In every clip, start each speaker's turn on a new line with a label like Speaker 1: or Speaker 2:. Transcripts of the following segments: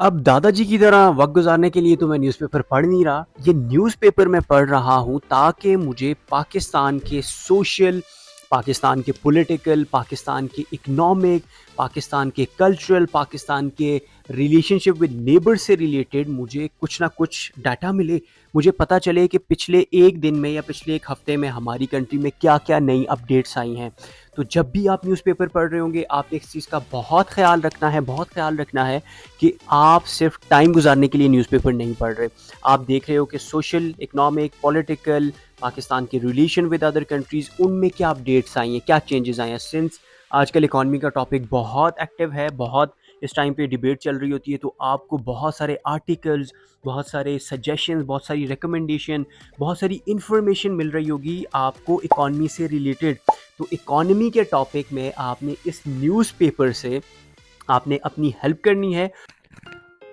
Speaker 1: अब दादाजी की तरह वक़्त गुज़ारने के लिए तो मैं न्यूज़पेपर पढ़ नहीं रहा। ये न्यूज़पेपर मैं पढ़ रहा हूँ ताकि मुझे पाकिस्तान के सोशल, पाकिस्तान के पॉलिटिकल, पाकिस्तान के इकोनॉमिक, पाकिस्तान के कल्चरल, पाकिस्तान के रिलेशनशिप विद नेबर से रिलेटेड मुझे कुछ ना कुछ डाटा मिले। मुझे पता चले कि पिछले 1 दिन में या पिछले 1 हफ़्ते में हमारी कंट्री में क्या-क्या नई अपडेट्स आई हैं। तो जब भी आप न्यूज़पेपर पढ़ रहे होंगे, आपने इस चीज़ का बहुत ख़्याल रखना है कि आप सिर्फ टाइम गुजारने के लिए न्यूज़पेपर नहीं पढ़ रहे। आप देख रहे हो कि सोशल, इकोनॉमिक, पॉलिटिकल, पाकिस्तान के रिलेशन विद अदर कंट्रीज़ उनमें क्या अपडेट्स आई हैं, क्या चेंजेस आए हैं। सिंस आजकल इकॉनमी का टॉपिक बहुत एक्टिव है, बहुत इस टाइम पे डिबेट चल रही होती है, तो आपको बहुत सारे आर्टिकल्स, बहुत सारे सजेशंस, बहुत सारी रिकमेंडेशन, बहुत सारी इन्फॉर्मेशन मिल रही होगी आपको इकॉनमी से रिलेटेड। तो इकॉनमी के टॉपिक में आपने इस न्यूज़पेपर से आपने अपनी हेल्प करनी है।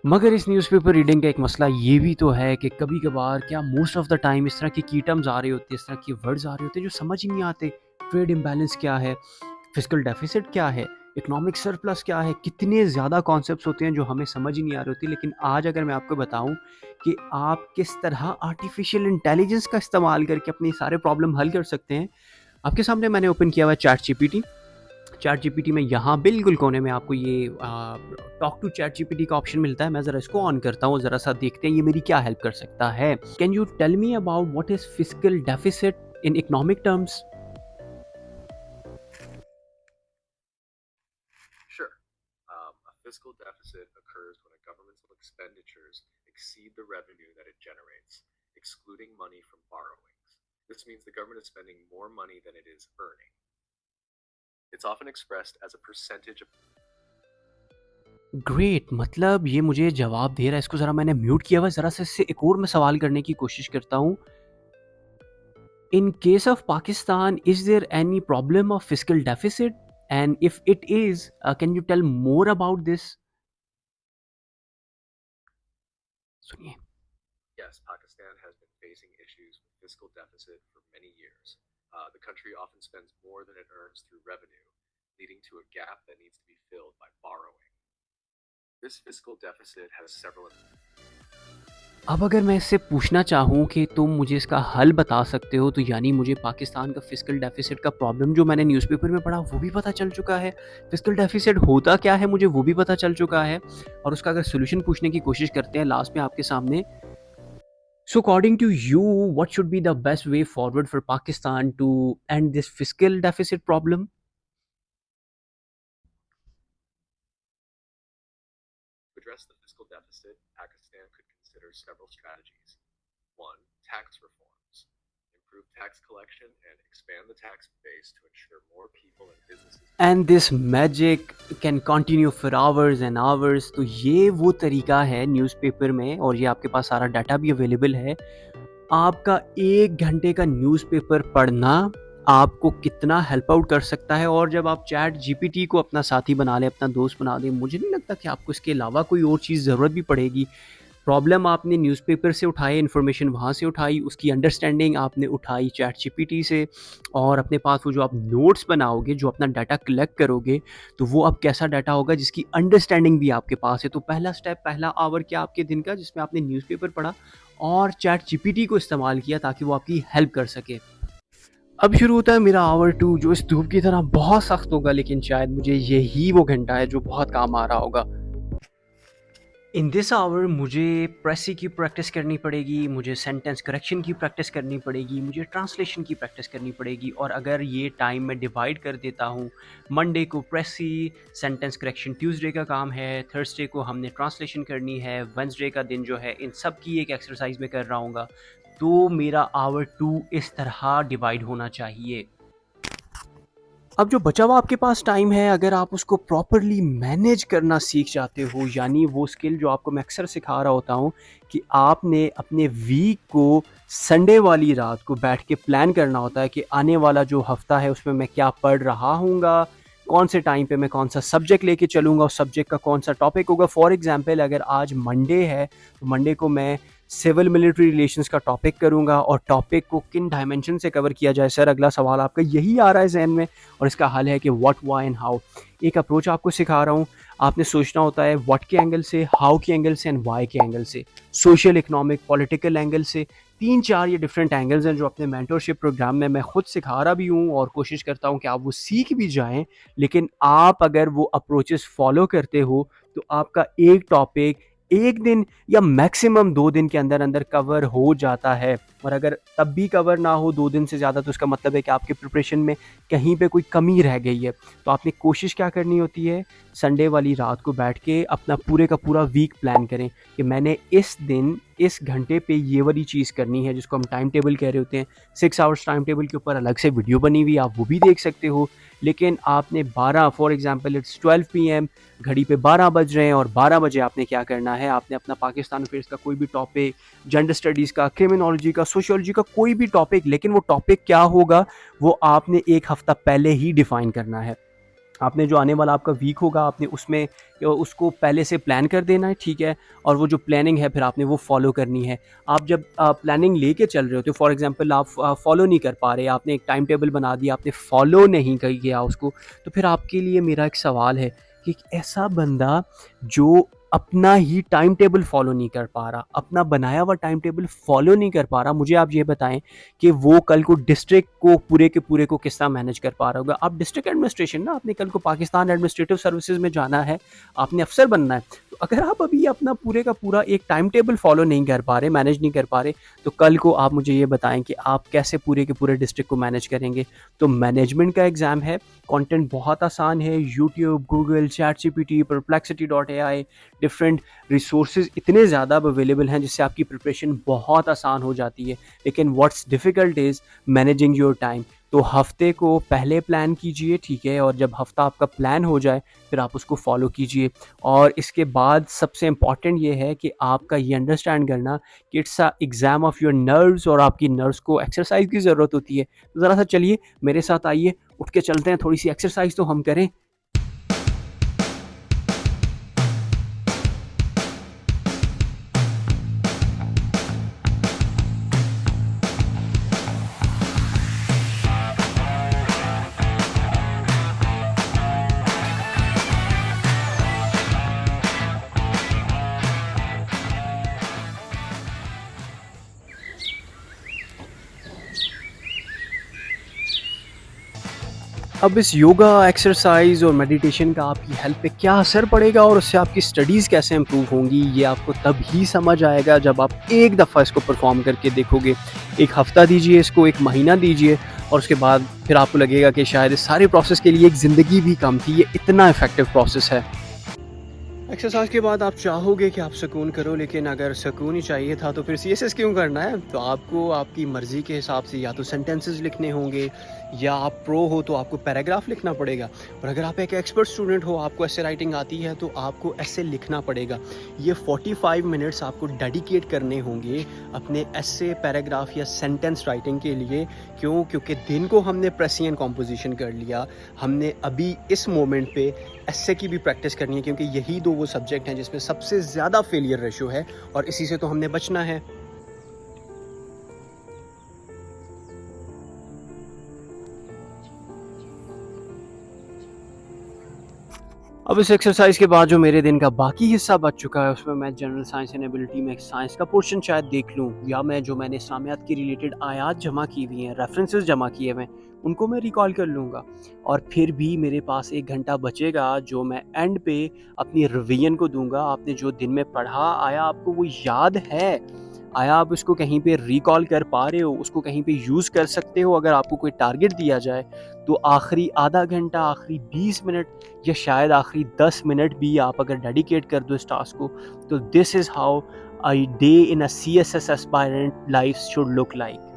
Speaker 1: मगर इस न्यूज़पेपर रीडिंग का एक मसला ये भी तो है कि कभी-कभार क्या मोस्ट ऑफ द टाइम इस तरह की की टर्म्स आ रहे होते हैं, इस तरह के वर्ड्स आ रहे होते हैं जो समझ ही नहीं आते। ट्रेड इम्बैलेंस क्या है? फिस्कल डेफिसिट क्या है? इकोनॉमिक सरप्लस क्या है? कितने ज़्यादा कॉन्सेप्ट्स होते हैं जो हमें समझ ही नहीं आ रहे होते। लेकिन आज अगर मैं आपको बताऊँ कि आप किस तरह आर्टिफ़िशियल इंटेलिजेंस का इस्तेमाल करके अपने सारे प्रॉब्लम हल कर सकते हैं। आपके सामने मैंने ओपन किया हुआ है चैट जीपीटी। चैट जीपीटी में यहाँ बिल्कुल कोने में आपको ये टॉक टू चैट जीपीटी का ऑप्शन मिलता है। मैं ज़रा इसको ऑन करता हूँ, ज़रा सा देखते हैं ये मेरी क्या हेल्प कर सकता है। Can you tell me about what is fiscal deficit in economic terms?
Speaker 2: Sure. A fiscal deficit occurs when a government's expenditures exceed the revenue that it generates, excluding money from borrowings. This means the government is spending more money than it is earning. It's often expressed as a percentage of.
Speaker 1: Great, मतलब ये मुझे जवाब दे रहा है। इसको ज़रा मैंने mute किया हुआ है, ज़रा सा इससे एक और मैं सवाल करने की कोशिश करता हूँ। In case of Pakistan, is there any problem of fiscal deficit? And if it is, can you tell more about this? सुनिए।
Speaker 2: Yes, Pakistan has been facing issues with fiscal deficit for many years. The country often spends more than it earns through revenue, leading to a gap that needs to be filled by borrowing. This fiscal deficit has several.
Speaker 1: अब अगर मैं इससे पूछना चाहूँ कि तुम मुझे इसका हल बता सकते हो, तो यानी मुझे पाकिस्तान का फिस्कल डेफिसिट का प्रॉब्लम जो मैंने न्यूज़पेपर में पढ़ा वो भी पता चल चुका है। फिस्कल डेफिसिट होता क्या है मुझे वो भी पता चल चुका है, और उसका अगर सॉल्यूशन पूछने की कोशिश करते हैं लास्ट में आपके सामने। So according to you, what should be the best way forward for Pakistan to end this fiscal deficit problem?
Speaker 2: To address the fiscal deficit, Pakistan could consider several strategies. One, tax reforms. Improve tax collection and expand the tax base to ensure more people and businesses.
Speaker 1: And this magic can continue for hours and hours. तो ये वो तरीका है newspaper में, और ये आपके पास सारा डाटा भी अवेलेबल है। आपका 1 घंटे का न्यूज़पेपर पढ़ना आपको कितना हेल्प आउट कर सकता है। और जब आप चैट जीपीटी को अपना साथी बना लें, अपना दोस्त बना दें, मुझे नहीं लगता कि आपको इसके अलावा कोई और चीज़ ज़रूरत भी पड़ेगी। प्रॉब्लम आपने न्यूज़पेपर से उठाए, इन्फॉर्मेशन वहाँ से उठाई, उसकी अंडरस्टैंडिंग आपने उठाई चैट जीपीटी से, और अपने पास वो जो आप नोट्स बनाओगे, जो अपना डाटा कलेक्ट करोगे, तो वो अब कैसा डाटा होगा जिसकी अंडरस्टैंडिंग भी आपके पास है। तो पहला स्टेप, पहला आवर क्या आपके दिन का जिसमें आपने न्यूज़पेपर पढ़ा और चैट जीपीटी को इस्तेमाल किया ताकि वो आपकी हेल्प कर सके। अब शुरू होता है मेरा आवर 2, जो इस धूप की तरह बहुत सख्त होगा, लेकिन शायद मुझे यही वो घंटा है जो बहुत काम आ रहा होगा। इन दिस आवर मुझे प्रेसी की प्रैक्टिस करनी पड़ेगी, मुझे सेंटेंस करेक्शन की प्रैक्टिस करनी पड़ेगी, मुझे ट्रांसलेशन की प्रैक्टिस करनी पड़ेगी। और अगर ये टाइम मैं डिवाइड कर देता हूँ, मंडे को प्रेसी सेंटेंस करेक्शन, ट्यूसडे का काम है, थर्सडे को हमने ट्रांसलेशन करनी है, वेंसडे का दिन जो है इन सब की एक एक्सरसाइज में कर रहा हूँगा। तो मेरा आवर 2 इस तरह डिवाइड होना चाहिए। अब जो बचा हुआ आपके पास टाइम है, अगर आप उसको प्रॉपरली मैनेज करना सीख जाते हो, यानी वो स्किल जो आपको मैं अक्सर सिखा रहा होता हूँ कि आपने अपने वीक को संडे वाली रात को बैठ के प्लान करना होता है कि आने वाला जो हफ्ता है उसमें मैं क्या पढ़ रहा हूँगा, कौन से टाइम पे मैं कौन सा सब्जेक्ट लेके चलूँगा, उस सब्जेक्ट का कौन सा टॉपिक होगा। फॉर एग्जांपल, अगर आज मंडे है तो मंडे को मैं सिविल मिलिट्री रिलेशंस का टॉपिक करूँगा, और टॉपिक को किन डायमेंशन से कवर किया जाए। सर, अगला सवाल आपका यही आ रहा है जहन में, और इसका हल है कि व्हाट, व्हाई एंड हाउ। एक अप्रोच आपको सिखा रहा हूँ। आपने सोचना होता है व्हाट के एंगल से, हाउ के एंगल से एंड वाई के एंगल से, सोशल, इकोनॉमिक, पॉलिटिकल एंगल से। 3-4 ये डिफरेंट एंगल्स हैं जो अपने मेंटरशिप प्रोग्राम में मैं खुद सिखा रहा भी हूँ और कोशिश करता हूँ कि आप वो सीख भी जाएं। लेकिन आप अगर वो अप्रोचेस फॉलो करते हो तो आपका एक टॉपिक एक दिन या मैक्सिमम 2 दिन के अंदर अंदर कवर हो जाता है। और अगर तब भी कवर ना हो 2 दिन से ज़्यादा, तो उसका मतलब है कि आपके प्रिपरेशन में कहीं पे कोई कमी रह गई है। तो आपने कोशिश क्या करनी होती है, संडे वाली रात को बैठ के अपना पूरे का पूरा वीक प्लान करें कि मैंने इस दिन इस घंटे पे ये वाली चीज़ करनी है, जिसको हम टाइम टेबल कह रहे होते हैं। 6 आवर्स टाइम टेबल के ऊपर अलग से वीडियो बनी हुई है, आप वो भी देख सकते हो। लेकिन आपने 12, फॉर एग्जांपल इट्स 12 पीएम, घड़ी पे 12 बज रहे हैं और 12 बजे आपने क्या करना है, आपने अपना पाकिस्तान अफेयर्स का कोई भी टॉपिक, जेंडर स्टडीज़ का, क्रिमिनोलॉजी का, सोशियोलॉजी का कोई भी टॉपिक, लेकिन वो टॉपिक क्या होगा वो आपने 1 हफ्ता पहले ही डिफाइन करना है। आपने जो आने वाला आपका वीक होगा आपने उसमें उसको पहले से प्लान कर देना है, ठीक है। और वो जो प्लानिंग है फिर आपने वो फॉलो करनी है। आप जब प्लानिंग लेके चल रहे होते हो, फॉर एग्जांपल आप फॉलो नहीं कर पा रहे, आपने एक टाइम टेबल बना दिया, आपने फॉलो नहीं किया उसको, तो फिर आपके लिए मेरा एक सवाल है कि एक ऐसा बंदा जो अपना ही टाइम टेबल फॉलो नहीं कर पा रहा, अपना बनाया हुआ टाइम टेबल फॉलो नहीं कर पा रहा, मुझे आप ये बताएं कि वो कल को डिस्ट्रिक्ट को पूरे के पूरे को किस तरह मैनेज कर पा रहा होगा। आप डिस्ट्रिक्ट एडमिनिस्ट्रेशन ना, आपने कल को पाकिस्तान एडमिनिस्ट्रेटिव सर्विसेज में जाना है, आपने अफसर बनना है। तो अगर आप अभी अपना पूरे का पूरा एक टाइम टेबल फॉलो नहीं कर पा रहे, मैनेज नहीं कर पा रहे, तो कल को आप मुझे ये बताएं कि आप कैसे पूरे के पूरे डिस्ट्रिक्ट को मैनेज करेंगे। तो मैनेजमेंट का एग्जाम है, कंटेंट बहुत आसान है, YouTube, Google, ChatGPT, perplexity.ai, different resources इतने ज़्यादा अवेलेबल हैं जिससे आपकी प्रिपरेशन बहुत आसान हो जाती है। लेकिन what's difficult is managing your time. तो हफ्ते को पहले प्लान कीजिए, ठीक है, और जब हफ्ता आपका प्लान हो जाए फिर आप उसको फॉलो कीजिए। और इसके बाद सबसे इम्पॉर्टेंट ये है कि आपका ये अंडरस्टैंड करना कि it's a exam of your nerves, और आपकी नर्व्स को एक्सरसाइज की ज़रूरत होती है। तो ज़रा सा चलिए मेरे साथ आइए, उठ के चलते हैं, थोड़ी सी एक्सरसाइज तो हम करें। अब इस योगा, एक्सरसाइज और मेडिटेशन का आपकी हेल्थ पे क्या असर पड़ेगा और उससे आपकी स्टडीज़ कैसे इम्प्रूव होंगी, ये आपको तब ही समझ आएगा जब आप एक दफ़ा इसको परफॉर्म करके देखोगे। एक हफ़्ता दीजिए इसको, एक महीना दीजिए, और उसके बाद फिर आपको लगेगा कि शायद इस सारे प्रोसेस के लिए एक ज़िंदगी भी कम थी। ये इतना इफ़ेक्टिव प्रोसेस है। एक्सरसाइज के बाद आप चाहोगे कि आप सुकून करो, लेकिन अगर सुकून ही चाहिए था तो फिर CSS क्यों करना है। तो आपको आपकी मर्ज़ी के हिसाब से या तो सेंटेंसेस लिखने होंगे, या आप प्रो हो तो आपको पैराग्राफ लिखना पड़ेगा, और अगर आप एक एक्सपर्ट स्टूडेंट हो, आपको ऐसे राइटिंग आती है, तो आपको ऐसे लिखना पड़ेगा। ये 45 मिनट्स आपको डेडिकेट करने होंगे अपने ऐसे, पैराग्राफ या सेंटेंस राइटिंग के लिए। क्यों? क्योंकि दिन को हमने प्रेसियन कॉम्पोजिशन कर लिया, हमने अभी इस मोमेंट पे ऐसे की भी प्रैक्टिस करनी है, क्योंकि यही दो वो सब्जेक्ट हैं जिसमें सबसे ज़्यादा फेलियर रेशो है, और इसी से तो हमने बचना है। अब इस एक्सरसाइज के बाद जो मेरे दिन का बाकी हिस्सा बच चुका है, उसमें मैं जनरल साइंस एंड एबिलिटी में एक साइंस का पोर्शन शायद देख लूँ, या मैं जो मैंने इस्लामियात की रिलेटेड आयात जमा की हुई हैं, रेफरेंसेस जमा किए हुए हैं, उनको मैं रिकॉल कर लूँगा। और फिर भी मेरे पास 1 घंटा बचेगा जो मैं एंड पे अपनी रिवीजन को दूंगा। आपने जो दिन में पढ़ा, आया आपको वो याद है? आया आप उसको कहीं पे रिकॉल कर पा रहे हो, उसको कहीं पे यूज़ कर सकते हो? अगर आपको कोई टारगेट दिया जाए तो आखिरी आधा घंटा, आखिरी 20 मिनट, या शायद आखिरी 10 मिनट भी आप अगर डेडिकेट कर दो इस टास्क को, तो this is how a day in a CSS aspirant life should look like.